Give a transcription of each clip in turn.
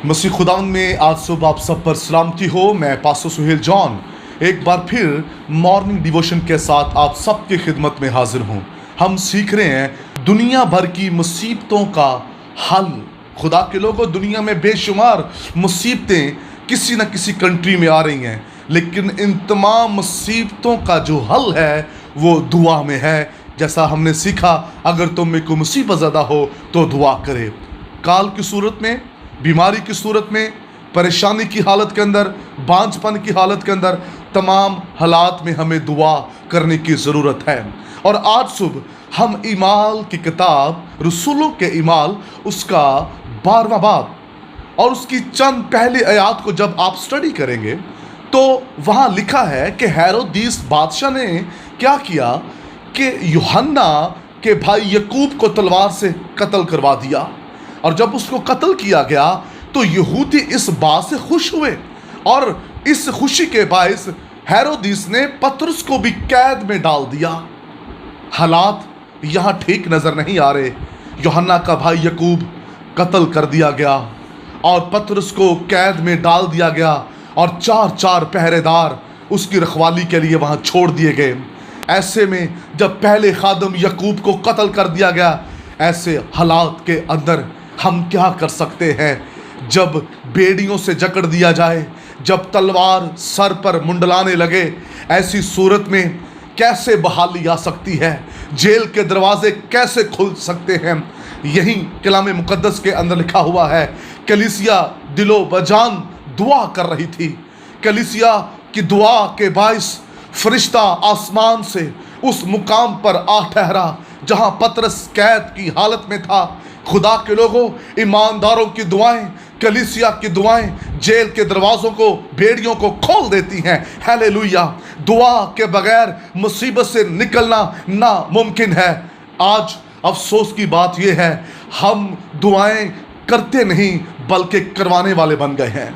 मसीह खुदावंद में आज सुबह आप सब पर सलामती हो। मैं पास्टर सुहेल जॉन एक बार फिर मॉर्निंग डिवोशन के साथ आप सबकी खिदमत में हाजिर हूँ। हम सीख रहे हैं दुनिया भर की मुसीबतों का हल। खुदा के लोगों, दुनिया में बेशुमार मुसीबतें किसी न किसी कंट्री में आ रही हैं, लेकिन इन तमाम मुसीबतों का जो हल है वो दुआ में है। जैसा हमने सीखा, अगर तुम में कोई मुसीबत ज़्यादा हो तो दुआ करे। काल की सूरत में, बीमारी की सूरत में, परेशानी की हालत के अंदर, बांझपन की हालत के अंदर, तमाम हालात में हमें दुआ करने की ज़रूरत है। और आज सुबह हम ईमाल की किताब, रसूलों के ईमाल, उसका 12वां बाब और उसकी चंद पहले आयात को जब आप स्टडी करेंगे तो वहाँ लिखा है कि हेरोदिस बादशाह ने क्या किया कि यूहन्ना के भाई यकूब को तलवार से कत्ल करवा दिया। और जब उसको कत्ल किया गया तो यहूदी इस बात से खुश हुए, और इस खुशी के बायस हेरोदिस ने पतरस को भी कैद में डाल दिया। हालात यहाँ ठीक नज़र नहीं आ रहे। यूहन्ना का भाई यकूब कत्ल कर दिया गया और पतरस को कैद में डाल दिया गया, और चार पहरेदार उसकी रखवाली के लिए वहाँ छोड़ दिए गए। ऐसे में जब पहले खादम यकूब को कत्ल कर दिया गया, ऐसे हालात के अंदर हम क्या कर सकते हैं? जब बेड़ियों से जकड़ दिया जाए, जब तलवार सर पर मुंडलाने लगे, ऐसी सूरत में कैसे बहाली आ सकती है? जेल के दरवाजे कैसे खुल सकते हैं? यही कलाम मुकद्दस के अंदर लिखा हुआ है। कलीसिया दिलो बजान दुआ कर रही थी। कलीसिया की दुआ के बायस फरिश्ता आसमान से उस मुकाम पर आ ठहरा जहां पतरस कैद की हालत में था। खुदा के लोगों, ईमानदारों की दुआएं, कलीसिया की दुआएं जेल के दरवाज़ों को, बेड़ियों को खोल देती हैं। हालेलुया। दुआ के बगैर मुसीबत से निकलना नामुमकिन है। आज अफसोस की बात यह है, हम दुआएं करते नहीं बल्कि करवाने वाले बन गए हैं।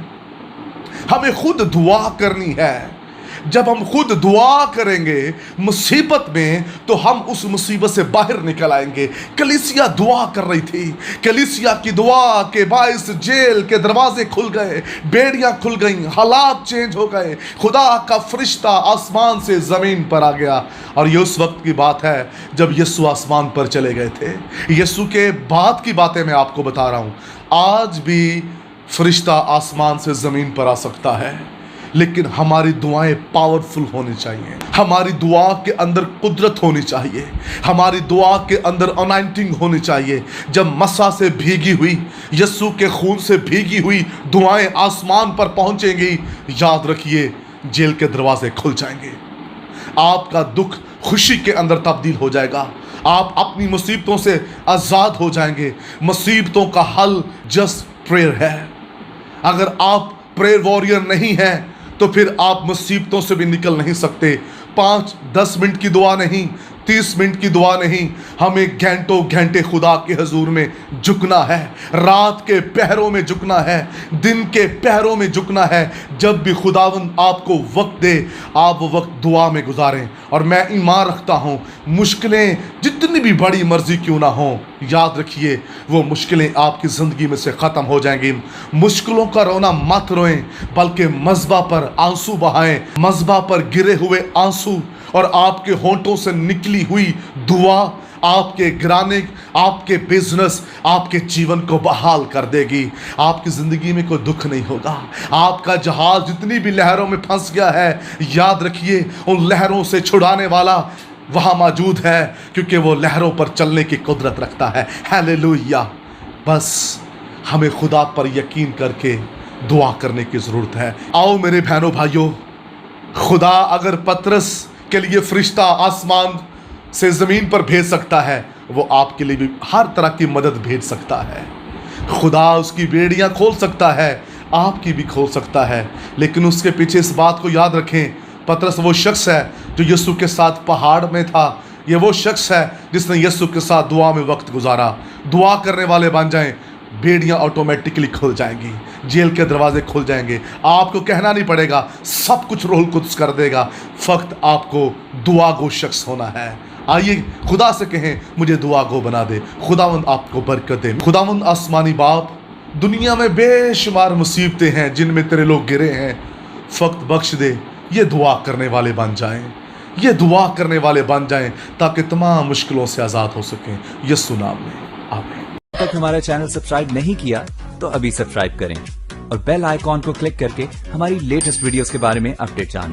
हमें खुद दुआ करनी है। जब हम खुद दुआ करेंगे मुसीबत में, तो हम उस मुसीबत से बाहर निकल आएंगे। कलीसिया दुआ कर रही थी। कलीसिया की दुआ के बायस जेल के दरवाजे खुल गए, बेड़ियां खुल गईं, हालात चेंज हो गए। खुदा का फरिश्ता आसमान से ज़मीन पर आ गया। और ये उस वक्त की बात है जब यीशु आसमान पर चले गए थे। यीशु के बाद की बातें मैं आपको बता रहा हूँ। आज भी फरिश्ता आसमान से ज़मीन पर आ सकता है, लेकिन हमारी दुआएं पावरफुल होनी चाहिए। हमारी दुआ के अंदर कुदरत होनी चाहिए। हमारी दुआ के अंदर अनाइंटिंग होनी चाहिए। जब मसा से भीगी हुई, यीशु के खून से भीगी हुई दुआएं आसमान पर पहुंचेंगी, याद रखिए जेल के दरवाजे खुल जाएंगे। आपका दुख खुशी के अंदर तब्दील हो जाएगा। आप अपनी मुसीबतों से आज़ाद हो जाएंगे। मुसीबतों का हल जस्ट प्रेयर है। अगर आप प्रेयर वॉरियर नहीं हैं तो फिर आप मुसीबतों से भी निकल नहीं सकते। 5-10 मिनट की दुआ नहीं, 30 मिनट की दुआ नहीं, हमें घंटों घंटे खुदा के हजूर में झुकना है। रात के पहरों में झुकना है, दिन के पहरों में झुकना है। जब भी खुदावंद आपको वक्त दे, आप वो वक्त दुआ में गुजारें। और मैं ईमान रखता हूँ, मुश्किलें जितनी भी बड़ी मर्जी क्यों ना हो, याद रखिए वो मुश्किलें आपकी ज़िंदगी में से ख़त्म हो जाएंगी। मुश्किलों का रोना मत रोएं, बल्कि मज़बा पर आंसू बहाएं। मज़बा पर गिरे हुए आंसू और आपके होंठों से निकली हुई दुआ आपके घराने, आपके बिजनेस, आपके जीवन को बहाल कर देगी। आपकी ज़िंदगी में कोई दुख नहीं होगा। आपका जहाज़ जितनी भी लहरों में फंस गया है, याद रखिए उन लहरों से छुड़ाने वाला वहाँ मौजूद है, क्योंकि वो लहरों पर चलने की कुदरत रखता है। हालेलुया। बस हमें खुदा पर यकीन करके दुआ करने की ज़रूरत है। आओ मेरे बहनों भाइयों, खुदा अगर पतरस के लिए फरिश्ता आसमान से ज़मीन पर भेज सकता है, वो आपके लिए भी हर तरह की मदद भेज सकता है। खुदा उसकी बेड़ियां खोल सकता है, आपकी भी खोल सकता है। लेकिन उसके पीछे इस बात को याद रखें, पतरस वो शख्स है जो यीशु के साथ पहाड़ में था। ये वो शख्स है जिसने यीशु के साथ दुआ में वक्त गुजारा। दुआ करने वाले बन जाएं, बेड़ियां ऑटोमेटिकली खुल जाएंगी, जेल के दरवाजे खुल जाएंगे। आपको कहना नहीं पड़ेगा, सब कुछ रूहुल कुद्स कर देगा। फक्त आपको दुआ गो शख्स होना है। आइए खुदा से कहें, मुझे दुआ गो बना दे। खुदावंद आपको बरकत दे। खुदावंद आसमानी बाप, दुनिया में बेशुमार मुसीबतें हैं जिनमें तेरे लोग गिरे हैं, फक्त बख्श दे ये दुआ करने वाले बन जाएं, ये दुआ करने वाले बन जाएं ताकि तमाम मुश्किलों से आज़ाद हो सकें। यस्सु नाम में आमीन। अब तक हमारा चैनल सब्सक्राइब नहीं किया तो अभी सब्सक्राइब करें और बेल आइकॉन को क्लिक करके हमारी लेटेस्ट वीडियोस के बारे में अपडेट जानें।